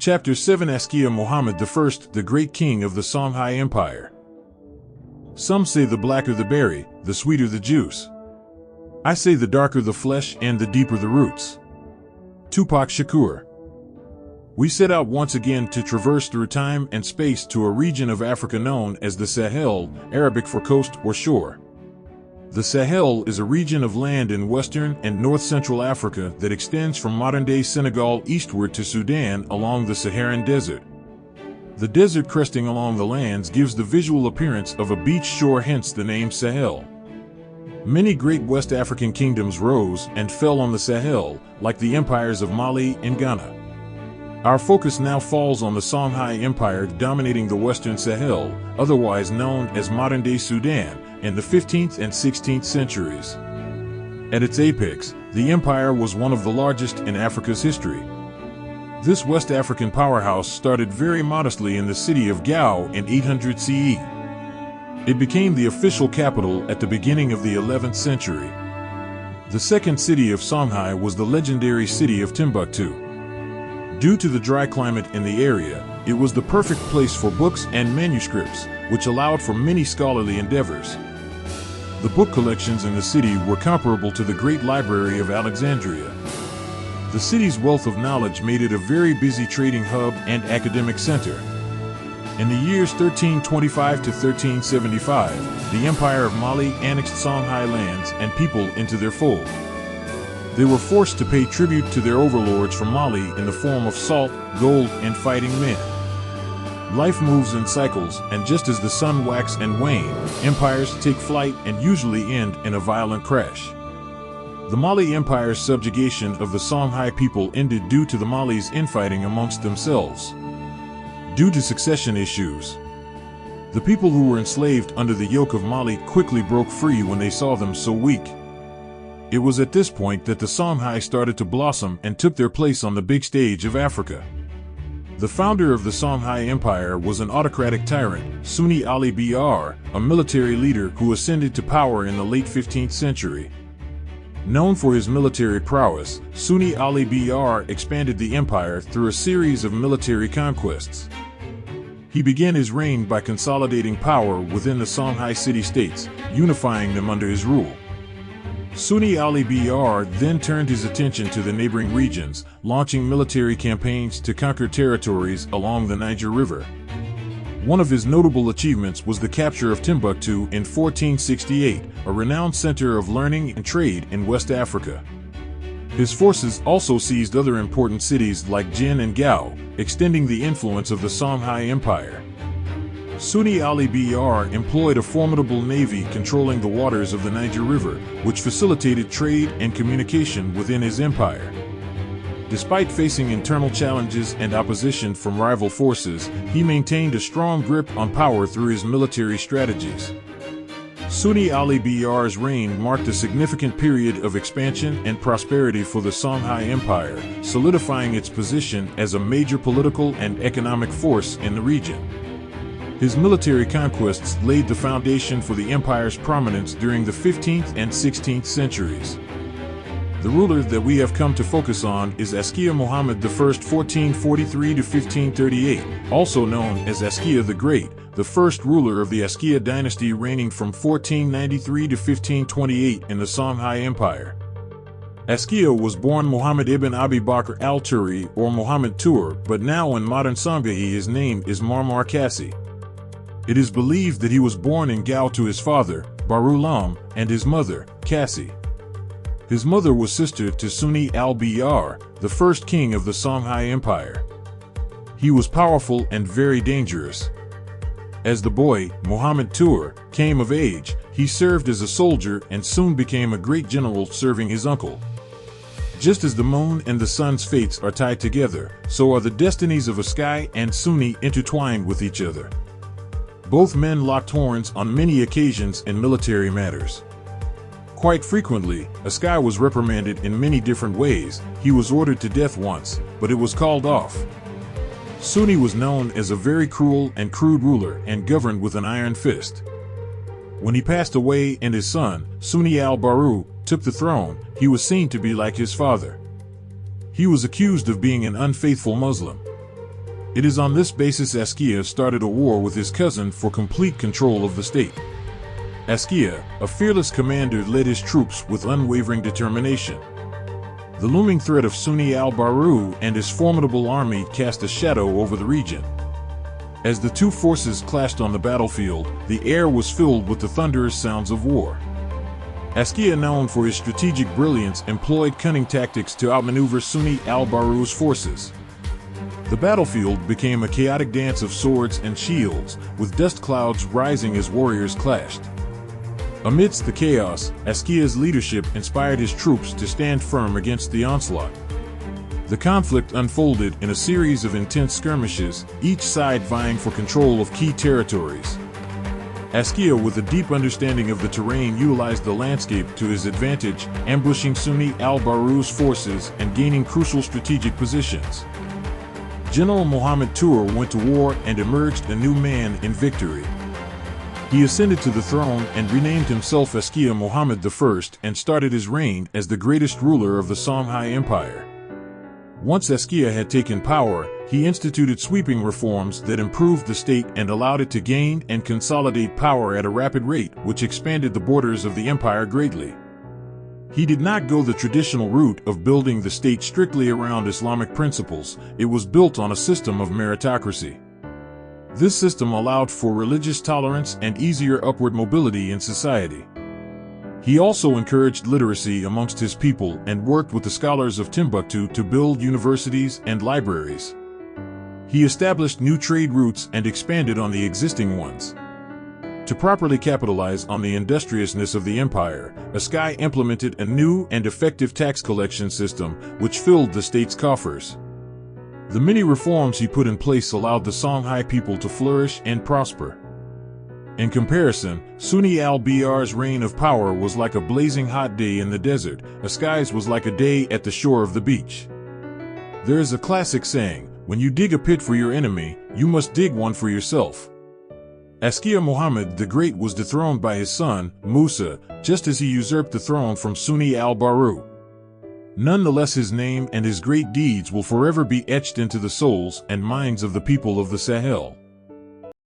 Chapter 7 Askia Muhammad I, the great king of the Songhai Empire. Some say the blacker the berry, the sweeter the juice. I say the darker the flesh and the deeper the roots. Tupac Shakur. We set out once again to traverse through time and space to a region of Africa known as the Sahel, Arabic for coast or shore. The Sahel is a region of land in western and north-central Africa that extends from modern-day Senegal eastward to Sudan along the Saharan Desert. The desert cresting along the lands gives the visual appearance of a beach shore, hence the name Sahel. Many great West African kingdoms rose and fell on the Sahel, like the empires of Mali and Ghana. Our focus now falls on the Songhai Empire dominating the Western Sahel, otherwise known as modern-day Sudan, in the 15th and 16th centuries. At its apex, the empire was one of the largest in Africa's history. This West African powerhouse started very modestly in the city of Gao in 800 CE. It became the official capital at the beginning of the 11th century. The second city of Songhai was the legendary city of Timbuktu. Due to the dry climate in the area, it was the perfect place for books and manuscripts, which allowed for many scholarly endeavors. The book collections in the city were comparable to the Great Library of Alexandria. The city's wealth of knowledge made it a very busy trading hub and academic center. In the years 1325 to 1375, the Empire of Mali annexed Songhai lands and people into their fold. They were forced to pay tribute to their overlords from Mali in the form of salt, gold, and fighting men. Life moves in cycles, and just as the sun wax and wane, empires take flight and usually end in a violent crash. The Mali Empire's subjugation of the Songhai people ended due to the Malis infighting amongst themselves. Due to succession issues, the people who were enslaved under the yoke of Mali quickly broke free when they saw them so weak. It was at this point that the Songhai started to blossom and took their place on the big stage of Africa. The founder of the Songhai Empire was an autocratic tyrant, Sunni Ali Br, a military leader who ascended to power in the late 15th century. Known for his military prowess, Sunni Ali Br expanded the empire through a series of military conquests. He began his reign by consolidating power within the Songhai city-states, unifying them under his rule. Sunni Ali Br then turned his attention to the neighboring regions, launching military campaigns to conquer territories along the Niger River. One of his notable achievements was the capture of Timbuktu in 1468, a renowned center of learning and trade in West Africa. His forces also seized other important cities like Jin and Gao, extending the influence of the Songhai Empire. Sunni Ali Br employed a formidable navy controlling the waters of the Niger River, which facilitated trade and communication within his empire. Despite facing internal challenges and opposition from rival forces, he maintained a strong grip on power through his military strategies. Sunni Ali Br's reign marked a significant period of expansion and prosperity for the Songhai Empire, solidifying its position as a major political and economic force in the region. His military conquests laid the foundation for the empire's prominence during the 15th and 16th centuries. The ruler that we have come to focus on is Askia Muhammad I, 1443 to 1538, also known as Askia the Great, the first ruler of the Askia dynasty reigning from 1493 to 1528 in the Songhai Empire. Askia was born Muhammad ibn Abi Bakr al-Turi or Muhammad Tur, but now in modern Songhai his name is Marmar Kassi. It is believed that he was born in Gao to his father, Barulam, and his mother, Kassi. His mother was sister to Sunni al-Br, the first king of the Songhai Empire. He was powerful and very dangerous. As the boy, Muhammad Tur, came of age, he served as a soldier and soon became a great general serving his uncle. Just as the moon and the sun's fates are tied together, so are the destinies of Askia and Sunni intertwined with each other. Both men locked horns on many occasions in military matters. Quite frequently, Askia was reprimanded in many different ways. He was ordered to death once, but it was called off. Sunni was known as a very cruel and crude ruler and governed with an iron fist. When he passed away and his son, Sunni al-Baru, took the throne, he was seen to be like his father. He was accused of being an unfaithful Muslim. It is on this basis Askia started a war with his cousin for complete control of the state. Askia, a fearless commander, led his troops with unwavering determination. The looming threat of Sunni al-Baru and his formidable army cast a shadow over the region. As the two forces clashed on the battlefield, the air was filled with the thunderous sounds of war. Askia, known for his strategic brilliance, employed cunning tactics to outmaneuver Sunni al-Baru's forces. The battlefield became a chaotic dance of swords and shields, with dust clouds rising as warriors clashed. Amidst the chaos, Askia's leadership inspired his troops to stand firm against the onslaught. The conflict unfolded in a series of intense skirmishes, each side vying for control of key territories. Askia, with a deep understanding of the terrain, utilized the landscape to his advantage, ambushing Sunni al-Baru's forces and gaining crucial strategic positions. General Muhammad Tur went to war and emerged a new man in victory. He ascended to the throne and renamed himself Askia Muhammad I and started his reign as the greatest ruler of the Songhai Empire. Once Askia had taken power, he instituted sweeping reforms that improved the state and allowed it to gain and consolidate power at a rapid rate, which expanded the borders of the empire greatly. He did not go the traditional route of building the state strictly around Islamic principles. It was built on a system of meritocracy. This system allowed for religious tolerance and easier upward mobility in society. He also encouraged literacy amongst his people and worked with the scholars of Timbuktu to build universities and libraries. He established new trade routes and expanded on the existing ones. To properly capitalize on the industriousness of the empire, Askia implemented a new and effective tax collection system which filled the state's coffers. The many reforms he put in place allowed the Songhai people to flourish and prosper. In comparison, Sunni al-Bar's reign of power was like a blazing hot day in the desert. Askia's was like a day at the shore of the beach. There is a classic saying, "When you dig a pit for your enemy, you must dig one for yourself." Askia Muhammad the Great was dethroned by his son, Musa, just as he usurped the throne from Sunni al-Baru. Nonetheless, his name and his great deeds will forever be etched into the souls and minds of the people of the Sahel.